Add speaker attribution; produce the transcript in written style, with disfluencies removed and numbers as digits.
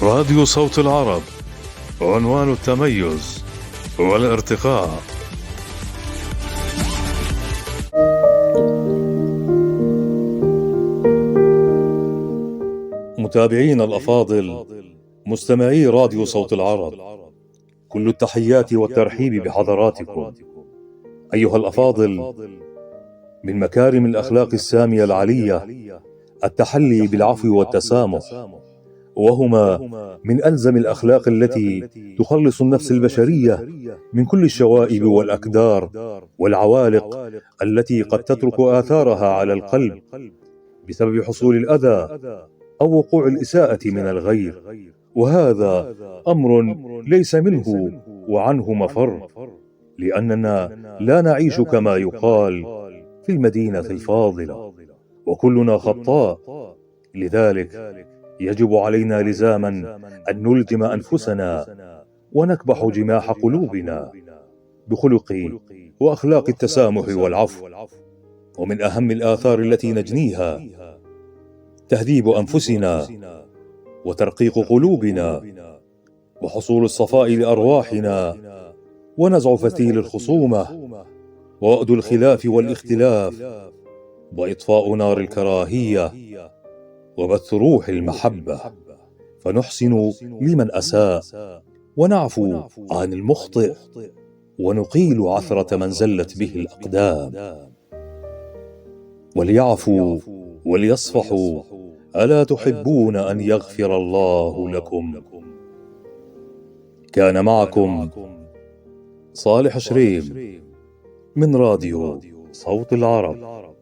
Speaker 1: راديو صوت العرب، عنوان التميز والارتقاء. متابعينا الأفاضل، مستمعي راديو صوت العرب، كل التحيات والترحيب بحضراتكم. أيها الأفاضل، من مكارم الأخلاق السامية العلية التحلي بالعفو والتسامح، وهما من ألزم الأخلاق التي تخلص النفس البشرية من كل الشوائب والأكدار والعوالق التي قد تترك آثارها على القلب بسبب حصول الأذى أو وقوع الإساءة من الغير، وهذا أمر ليس منه وعنه مفر، لأننا لا نعيش كما يقال في المدينة الفاضلة، وكلنا خطاء. لذلك يجب علينا لزاما أن نلجم أنفسنا ونكبح جماح قلوبنا بخلق وأخلاق التسامح والعفو. ومن أهم الآثار التي نجنيها تهذيب أنفسنا وترقيق قلوبنا وحصول الصفاء لأرواحنا ونزع فتيل الخصومة ووأد الخلاف والاختلاف وإطفاء نار الكراهية وبث روح المحبة، فنحسن لمن أساء ونعفو عن المخطئ ونقيل عثرة من زلت به الأقدام. وليعفوا وليصفحوا، ألا تحبون أن يغفر الله لكم؟ كان معكم صالح شريم من راديو صوت العرب.